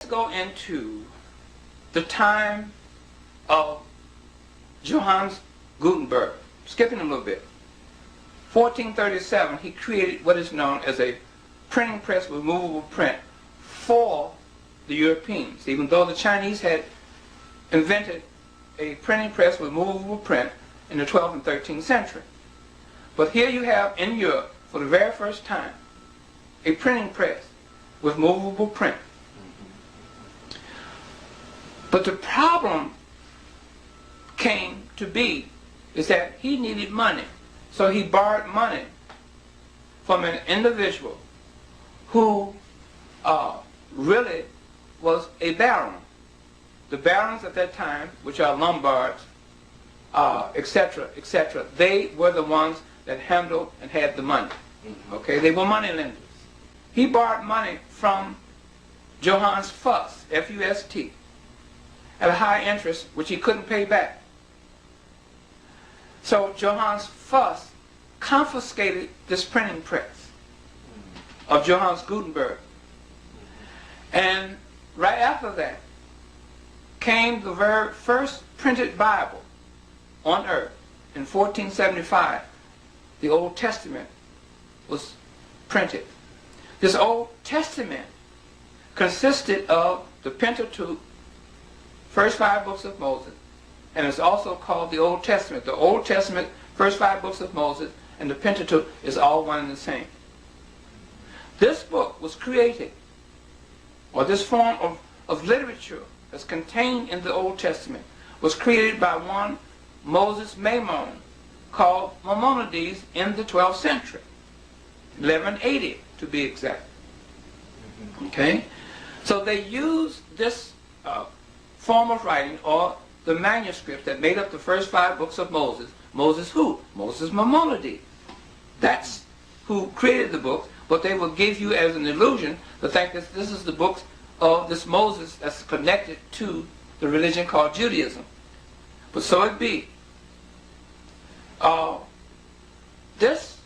Go into the time of Johannes Gutenberg. Skipping a little bit. 1437, he created what is known as a printing press with movable print for the Europeans, even though the Chinese had invented a printing press with movable print in the 12th and 13th century. But here you have in Europe, for the very first time, a printing press with movable print. But the problem came to be is that he needed money. So he borrowed money from an individual who really was a baron. The barons at that time, which are Lombards, etc., etc., they were the ones that handled and had the money. Okay, they were money lenders. He borrowed money from Johannes Fust, F-U-S-T, at a high interest which he couldn't pay back. So Johannes Fust confiscated this printing press of Johannes Gutenberg. And right after that came the very first printed Bible on earth. In 1475, the Old Testament was printed. This Old Testament consisted of the Pentateuch, first 5 books of Moses, and it's also called the Old Testament. The Old Testament, first 5 books of Moses, and the Pentateuch is all one and the same. This book was created, or this form of literature that's contained in the Old Testament, was created by one Moses Maimon, called Maimonides, in the 12th century, 1180 to be exact. Okay? So they used this form of writing, or the manuscript that made up the first 5 books of Moses. Moses who? Moses Maimonides. That's who created the book, but they will give you as an illusion the fact that this is the books of this Moses that's connected to the religion called Judaism. But so it be. This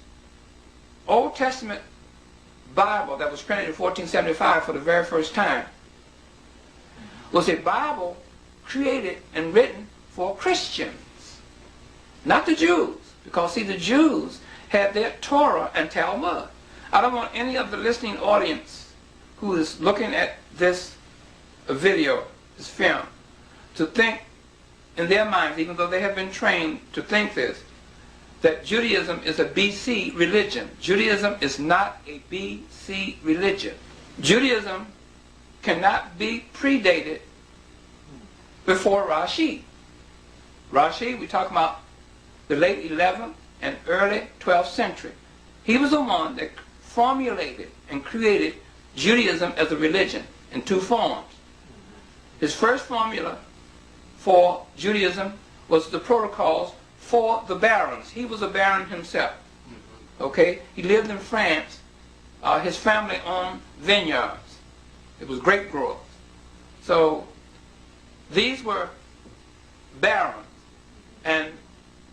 Old Testament Bible that was printed in 1475 for the very first time was a Bible created and written for Christians, not the Jews, because see, the Jews had their Torah and Talmud. I don't want any of the listening audience who is looking at this video, this film, to think in their minds, even though they have been trained to think this, that Judaism is a BC religion. Judaism is not a BC religion. Judaism cannot be predated before Rashi. Rashi, we talk about the late 11th and early 12th century. He was the one that formulated and created Judaism as a religion in 2 forms. His first formula for Judaism was the protocols for the barons. He was a baron himself. Okay? He lived in France. His family owned vineyards. It was grape growers. So these were barons, and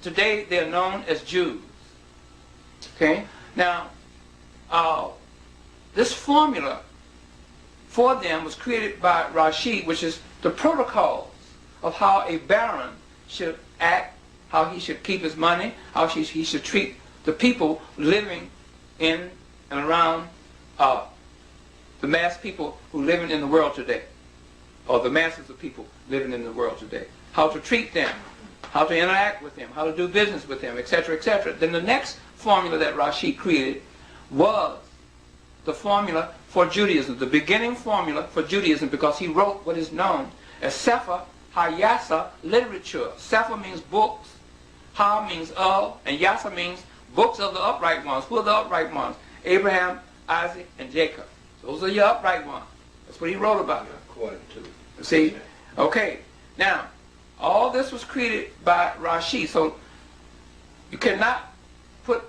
today they are known as Jews. Okay? Now, this formula for them was created by Rashi, which is the protocols of how a baron should act, how he should keep his money, how he should treat the people living in and around the mass people who living in the world today, or the masses of people living in the world today. How to treat them, how to interact with them, how to do business with them, etc., etc. Then the next formula that Rashi created was the formula for Judaism, the beginning formula for Judaism, because he wrote what is known as Sefer HaYasa literature. Sefer means books, Ha means of, and Yasa means books of the upright ones. Who are the upright ones? Abraham, Isaac, and Jacob. Those are your upright ones. That's what he wrote about. According to. See? Okay. Now, all this was created by Rashi. So you cannot put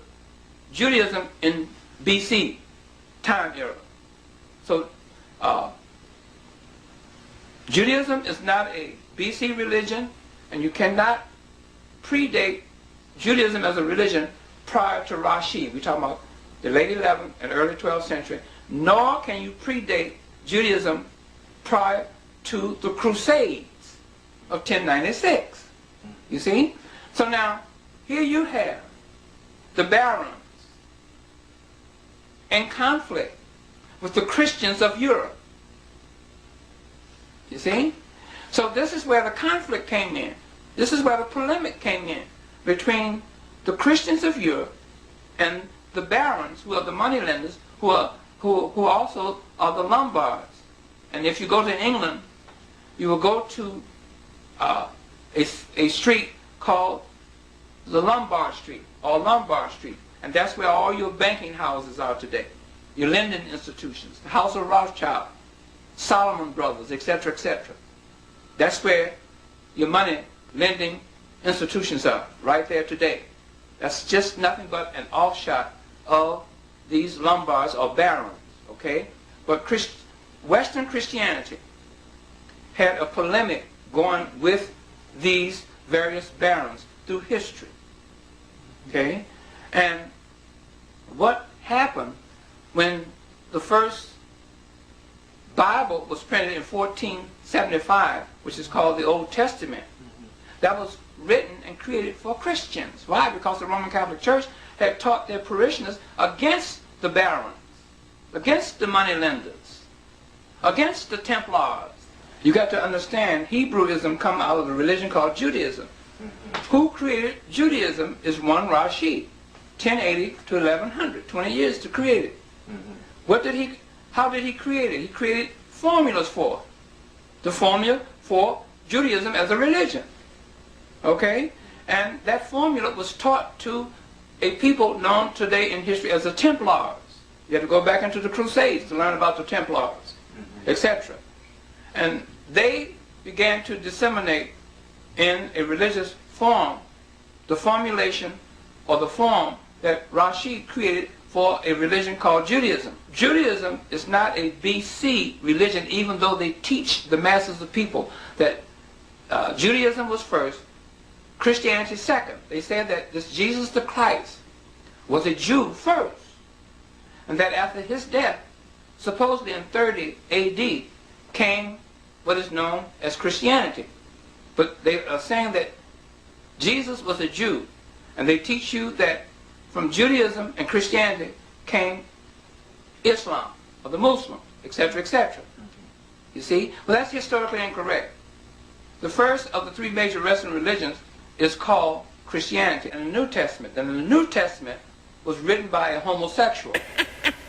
Judaism in BC time era. So Judaism is not a BC religion, and you cannot predate Judaism as a religion prior to Rashi. We're talking about the late 11th and early 12th century. Nor can you predate Judaism prior to the Crusades of 1096. You see? So now, here you have the barons in conflict with the Christians of Europe. You see? So this is where the conflict came in. This is where the polemic came in between the Christians of Europe and the barons, who are the moneylenders, who also are the Lombards. And if you go to England, you will go to a street called the Lombard Street, or Lombard Street. And that's where all your banking houses are today. Your lending institutions, the House of Rothschild, Solomon Brothers, etc., etc. That's where your money lending institutions are, right there today. That's just nothing but an offshot of these Lombards or barons, okay? But Western Christianity had a polemic going with these various barons through history, okay? And what happened when the first Bible was printed in 1475, which is called the Old Testament, that was written and created for Christians. Why? Because the Roman Catholic Church had taught their parishioners against the barons, against the moneylenders, against the Templars. You got to understand, Hebrewism come out of a religion called Judaism. Who created Judaism is one Rashi, 1080 to 1100, 20 years to create it. How did he create it? He created formulas for it. The formula for Judaism as a religion. Okay? And that formula was taught to a people known today in history as the Templars. You have to go back into the Crusades to learn about the Templars, etc. And they began to disseminate in a religious form the formulation or the form that Rashi created for a religion called Judaism. Judaism is not a BC religion, even though they teach the masses of people that Judaism was first, Christianity second. They said that this Jesus the Christ was a Jew first, and that after his death, supposedly in 30 AD, came what is known as Christianity. But they are saying that Jesus was a Jew, and they teach you that from Judaism and Christianity came Islam, or the Muslims, etc., etc. You see? Well, that's historically incorrect. The first of the three major Western religions is called Christianity in the New Testament. And the New Testament was written by a homosexual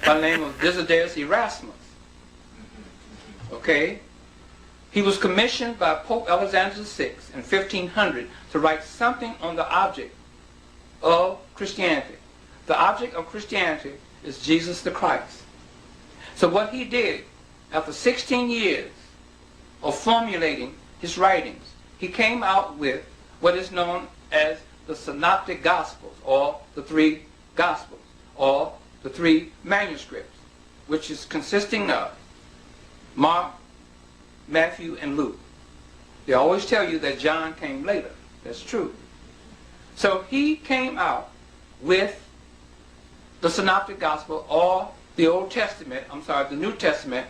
by the name of Desiderius Erasmus. Okay? He was commissioned by Pope Alexander VI in 1500 to write something on the object of Christianity. The object of Christianity is Jesus the Christ. So what he did, after 16 years of formulating his writings, he came out with what is known as the Synoptic Gospels, or the three Gospels, or the three manuscripts, which is consisting of Mark, Matthew, and Luke. They always tell you that John came later. That's true. So he came out with the Synoptic Gospel, or the Old Testament, the New Testament,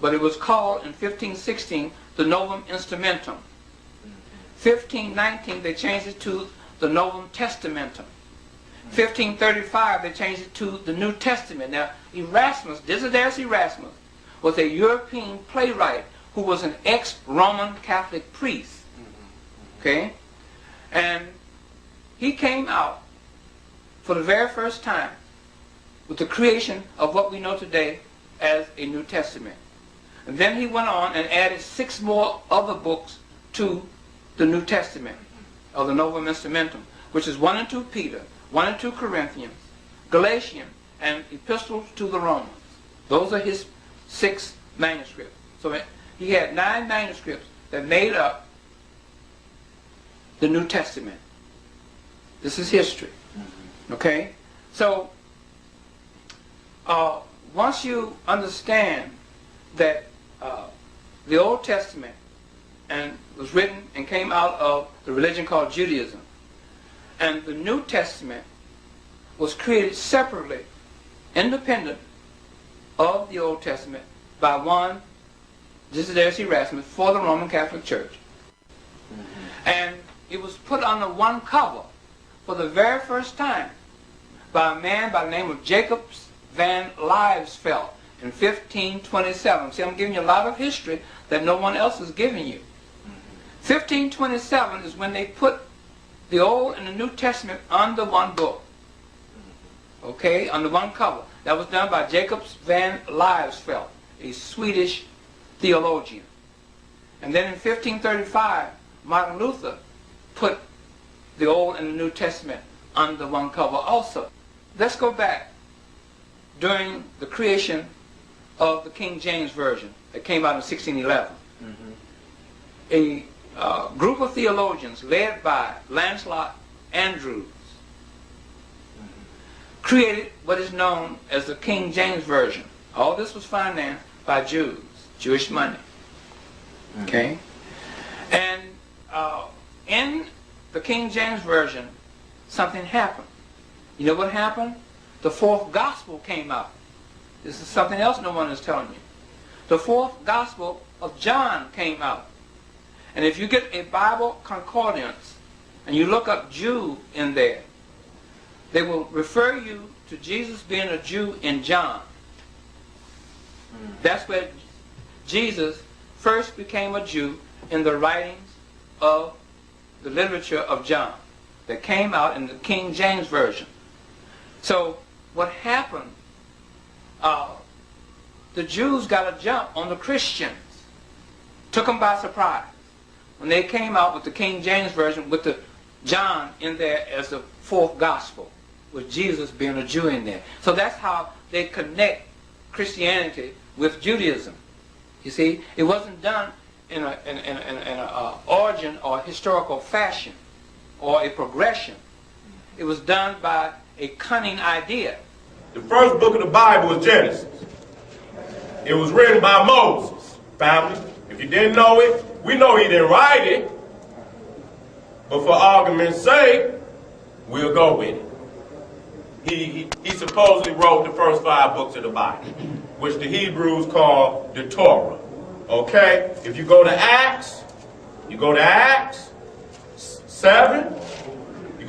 but it was called in 1516 the Novum Instrumentum. 1519 they changed it to the Novum Testamentum. 1535 they changed it to the New Testament. Now Erasmus, Desiderius Erasmus, was a European playwright who was an ex-Roman Catholic priest. Okay? And he came out for the very first time with the creation of what we know today as a New Testament. And then he went on and added 6 more other books to the New Testament, of the Novum Instrumentum, which is 1 and 2 Peter, 1 and 2 Corinthians, Galatians, and Epistles to the Romans. Those are his 6 manuscripts. So he had 9 manuscripts that made up the New Testament. This is history. Okay? So, once you understand that the Old Testament and was written and came out of the religion called Judaism, and the New Testament was created separately, independent of the Old Testament, by one Desiderius Erasmus, for the Roman Catholic Church. And it was put under one cover for the very first time by a man by the name of Jacobs van Liesveld in 1527. See, I'm giving you a lot of history that no one else is giving you. 1527 is when they put the Old and the New Testament under one book. Okay, under one cover. That was done by Jacobs van Liesveld, a Swedish theologian. And then in 1535, Martin Luther put the Old and the New Testament under one cover also. Let's go back during the creation of the King James Version that came out in 1611. A group of theologians led by Lancelot Andrewes created what is known as the King James Version. All this was financed by Jews, Jewish money. Okay? And in the King James Version, something happened. You know what happened? The fourth gospel came out. This is something else no one is telling you. The fourth gospel of John came out. And if you get a Bible concordance and you look up Jew in there, they will refer you to Jesus being a Jew in John. That's where Jesus first became a Jew, in the writings of the literature of John that came out in the King James Version. So what happened, the Jews got a jump on the Christians, took them by surprise when they came out with the King James Version with the John in there as the fourth gospel, with Jesus being a Jew in there. So that's how they connect Christianity with Judaism. You see, it wasn't done in an origin or historical fashion or a progression. It was done by a cunning idea. The first book of the Bible is Genesis. It was written by Moses, family. If you didn't know it, we know he didn't write it. But for argument's sake, we'll go with it. He supposedly wrote the first 5 books of the Bible, which the Hebrews call the Torah. Okay? If you go to Acts 7, you go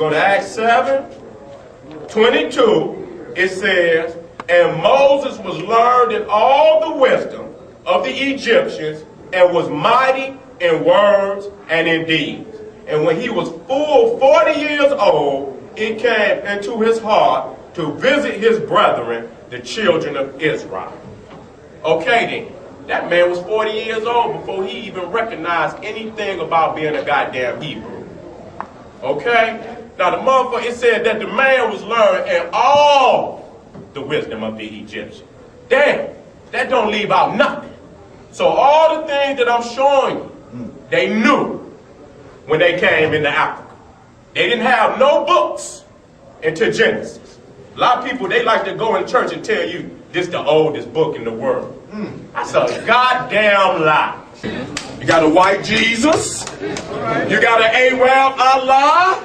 to Acts 7, 22, it says, and Moses was learned in all the wisdom of the Egyptians, and was mighty in words and in deeds. And when he was full 40 years old, it came into his heart to visit his brethren, the children of Israel. Okay then, that man was 40 years old before he even recognized anything about being a goddamn Hebrew. Okay? Now the motherfucker, it said that the man was learned in all the wisdom of the Egyptian. Damn, that don't leave out nothing. So all the things that I'm showing you, they knew when they came into Africa. They didn't have no books until Genesis. A lot of people, they like to go in church and tell you this the oldest book in the world. That's a goddamn lie. You got a white Jesus. You got an Arab Allah.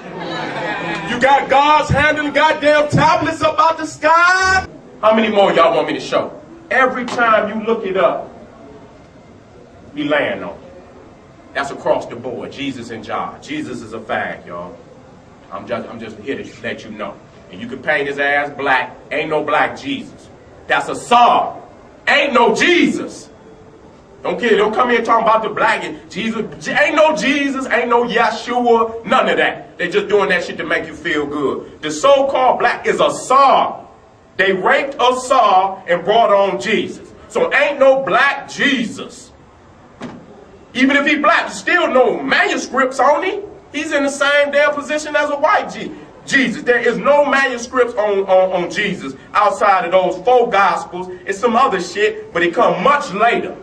You got God's handing goddamn tablets up out the sky. How many more y'all want me to show? Every time you look it up, we land on it. That's across the board. Jesus and John. Jesus is a fag, y'all. I'm just here to let you know. And you can paint his ass black. Ain't no black Jesus. That's a song. Ain't no Jesus. Don't come here talking about the black Jesus. Ain't no Jesus. Ain't no Yeshua. None of that. They just doing that shit to make you feel good. The so-called black is a song. They raped a song and brought on Jesus. So ain't no black Jesus. Even if he black, still no manuscripts on him. He's in the same damn position as a white Jesus. There is no manuscripts on Jesus outside of those 4 gospels. It's some other shit, but it come much later.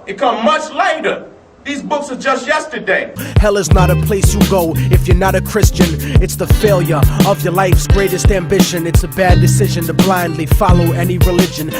It come much later. These books are just yesterday. Hell is not a place you go if you're not a Christian. It's the failure of your life's greatest ambition. It's a bad decision to blindly follow any religion.